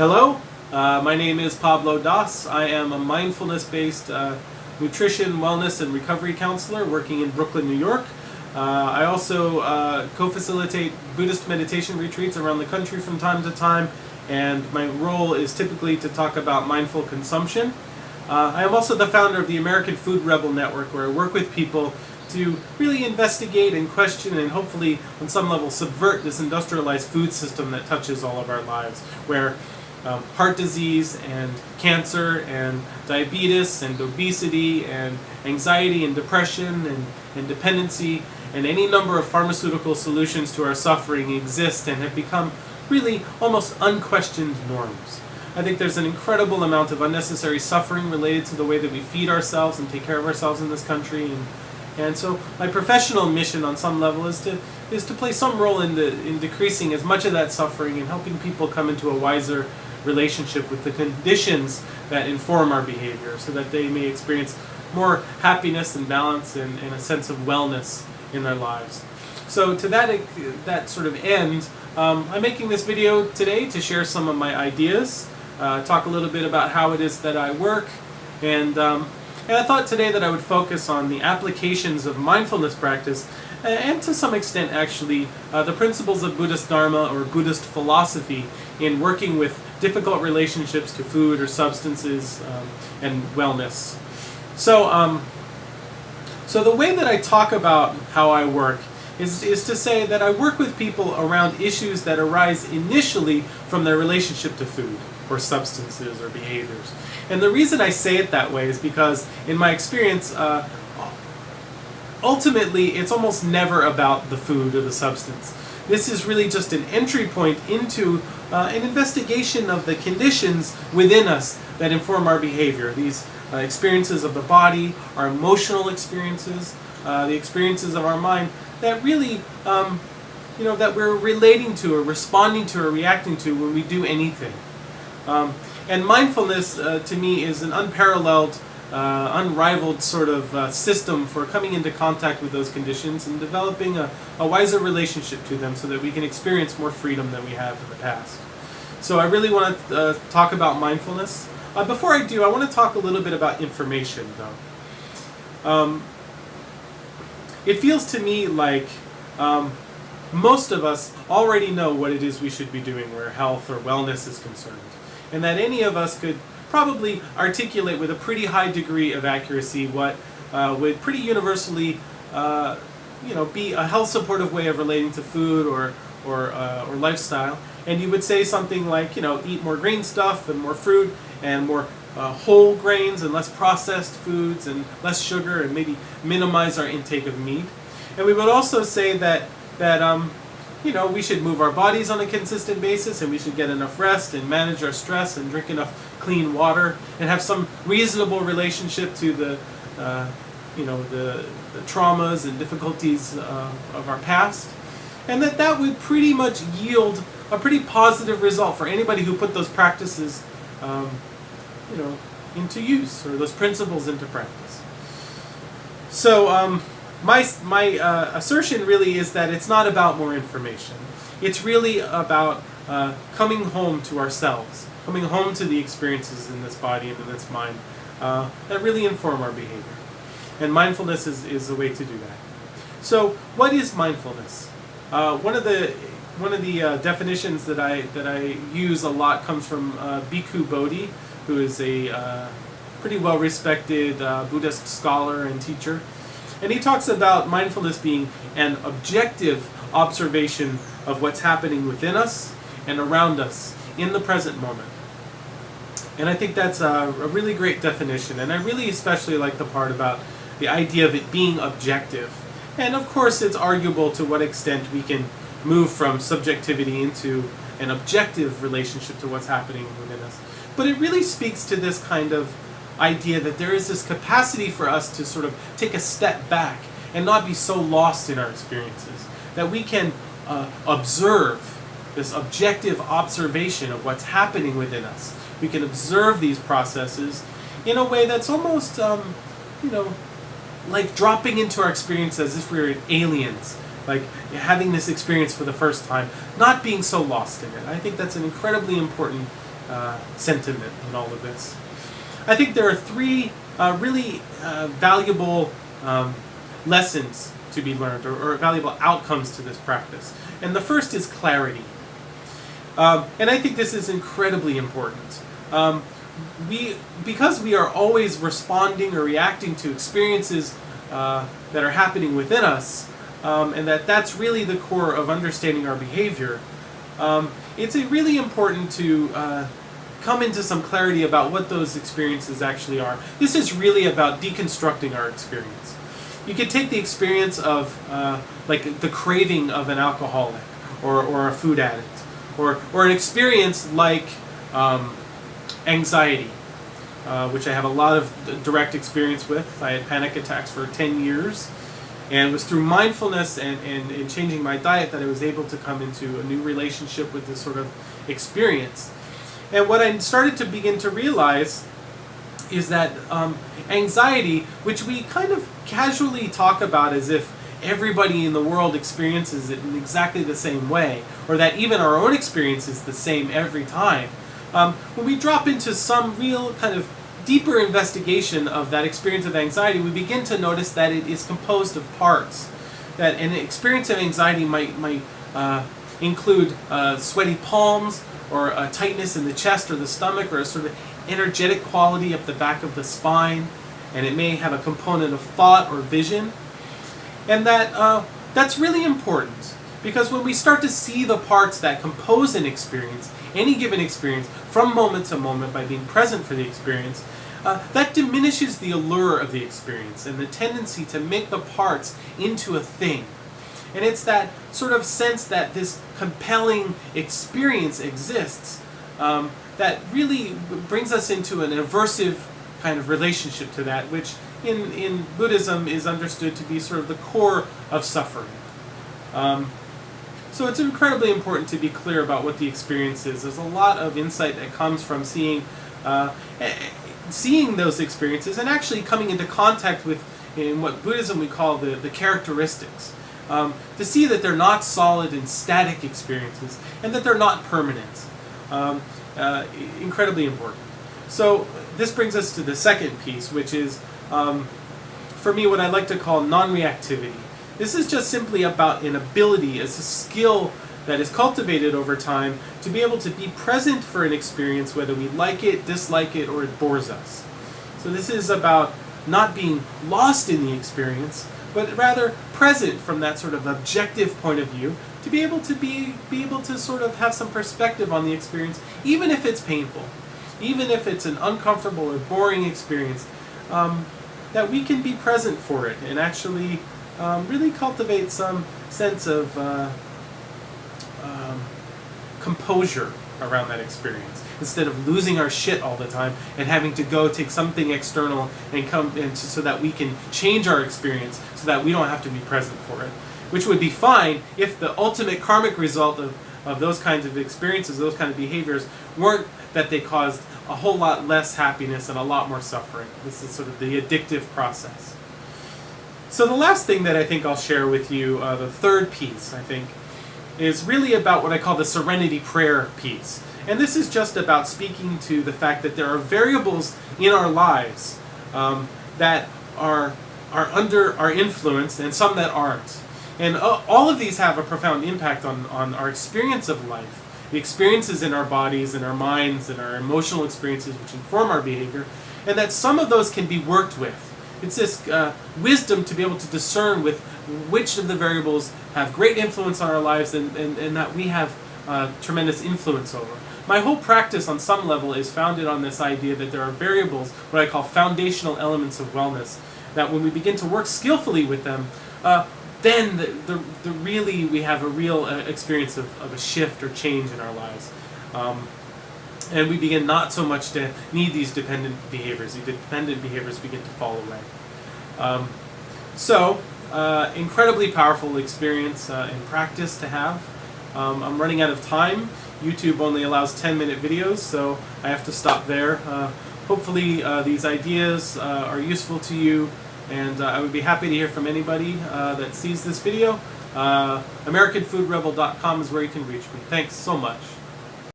Hello, my name is Pablo Das. I am a mindfulness-based nutrition, wellness, and recovery counselor working in Brooklyn, New York. I also co-facilitate Buddhist meditation retreats around the country from time to time, and my role is typically to talk about mindful consumption. I am also the founder of the American Food Rebel network, where I work with people to really investigate and question and hopefully on some level subvert this industrialized food system that touches all of our lives, where heart disease and cancer and diabetes and obesity and anxiety and depression and dependency and any number of pharmaceutical solutions to our suffering exist and have become really almost unquestioned norms. I think there's an incredible amount of unnecessary suffering related to the way that we feed ourselves and take care of ourselves in this country, and so my professional mission on some level is to play some role in decreasing as much of that suffering and helping people come into a wiser relationship with the conditions that inform our behavior so that they may experience more happiness and balance and a sense of wellness in their lives. So to that sort of end, I'm making this video today to share some of my ideas, talk a little bit about how it is that I work, and I thought today that I would focus on the applications of mindfulness practice and to some extent actually the principles of Buddhist Dharma or Buddhist philosophy in working with difficult relationships to food or substances and wellness. So the way that I talk about how I work is to say that I work with people around issues that arise initially from their relationship to food or substances or behaviors. And the reason I say it that way is because in my experience, ultimately it's almost never about the food or the substance. This is really just an entry point into an investigation of the conditions within us that inform our behavior. These experiences of the body, our emotional experiences, the experiences of our mind that really, that we're relating to or responding to or reacting to when we do anything. And mindfulness, to me, is an unparalleled, unrivaled sort of system for coming into contact with those conditions and developing a wiser relationship to them so that we can experience more freedom than we have in the past. So I really want to talk about mindfulness. Before I do, I want to talk a little bit about information, though. It feels to me like most of us already know what it is we should be doing where health or wellness is concerned, and that any of us could probably articulate with a pretty high degree of accuracy what would pretty universally be a health supportive way of relating to food or lifestyle. And you would say something like, eat more green stuff and more fruit and more whole grains and less processed foods and less sugar, and maybe minimize our intake of meat. And we would also say that we should move our bodies on a consistent basis, and we should get enough rest and manage our stress and drink enough clean water and have some reasonable relationship to the traumas and difficulties of our past, and that would pretty much yield a pretty positive result for anybody who put those practices into use, or those principles into practice. So my assertion really is that it's not about more information. It's really about coming home to ourselves, coming home to the experiences in this body and in this mind that really inform our behavior. And mindfulness is a way to do that. So what is mindfulness? One of the definitions that I use a lot comes from Bhikkhu Bodhi, who is a pretty well-respected Buddhist scholar and teacher. And he talks about mindfulness being an objective observation of what's happening within us and around us in the present moment. And I think that's a really great definition. And I really especially like the part about the idea of it being objective. And of course it's arguable to what extent we can move from subjectivity into an objective relationship to what's happening within us. But it really speaks to this kind of idea that there is this capacity for us to sort of take a step back and not be so lost in our experiences, that we can observe this objective observation of what's happening within us. We can observe these processes in a way that's almost, like dropping into our experience as if we were aliens, like having this experience for the first time, not being so lost in it. I think that's an incredibly important sentiment in all of this. I think there are three really valuable lessons to be learned, or valuable outcomes to this practice. And the first is clarity. And I think this is incredibly important. Because we are always responding or reacting to experiences that are happening within us, and that's really the core of understanding our behavior, it's really important to come into some clarity about what those experiences actually are. This is really about deconstructing our experience. You could take the experience of like the craving of an alcoholic or a food addict, or an experience like anxiety, which I have a lot of direct experience with. I had panic attacks for 10 years, and it was through mindfulness and changing my diet that I was able to come into a new relationship with this sort of experience. And what I started to begin to realize is that anxiety, which we kind of casually talk about as if everybody in the world experiences it in exactly the same way, or that even our own experience is the same every time, when we drop into some real kind of deeper investigation of that experience of anxiety, we begin to notice that it is composed of parts. That an experience of anxiety might include sweaty palms, or a tightness in the chest or the stomach, or a sort of energetic quality up the back of the spine, and it may have a component of thought or vision. And that's really important, because when we start to see the parts that compose an experience, any given experience, from moment to moment by being present for the experience, that diminishes the allure of the experience and the tendency to make the parts into a thing. And it's that sort of sense that this compelling experience exists that really brings us into an aversive kind of relationship to that, which in Buddhism is understood to be sort of the core of suffering. So it's incredibly important to be clear about what the experience is. There's a lot of insight that comes from seeing those experiences and actually coming into contact with, in what Buddhism we call the characteristics. To see that they're not solid and static experiences, and that they're not permanent. Incredibly important. So this brings us to the second piece, which is, for me, what I like to call non-reactivity. This is just simply about an ability, as a skill that is cultivated over time, to be able to be present for an experience, whether we like it, dislike it, or it bores us. So this is about not being lost in the experience, but rather present from that sort of objective point of view, to be able to sort of have some perspective on the experience, even if it's painful, even if it's an uncomfortable or boring experience, that we can be present for it and actually really cultivate some sense of composure around that experience, instead of losing our shit all the time and having to go take something external and come in so that we can change our experience so that we don't have to be present for it. Which would be fine if the ultimate karmic result of those kinds of experiences, those kind of behaviors, weren't that they caused a whole lot less happiness and a lot more suffering. This is sort of the addictive process. So the last thing that I think I'll share with you, the third piece, I think, is really about what I call the serenity prayer piece. And this is just about speaking to the fact that there are variables in our lives that are under our influence and some that aren't. And all of these have a profound impact on our experience of life, the experiences in our bodies and our minds and our emotional experiences which inform our behavior, and that some of those can be worked with. It's this wisdom to be able to discern with which of the variables have great influence on our lives and that we have tremendous influence over. My whole practice on some level is founded on this idea that there are variables, what I call foundational elements of wellness, that when we begin to work skillfully with them, then really we have a real experience of a shift or change in our lives. And we begin not so much to need these dependent behaviors. The dependent behaviors begin to fall away. Incredibly powerful experience and practice to have. I'm running out of time. YouTube only allows 10-minute videos, so I have to stop there. Hopefully these ideas are useful to you, and I would be happy to hear from anybody that sees this video. americanfoodrebel.com is where you can reach me. Thanks so much.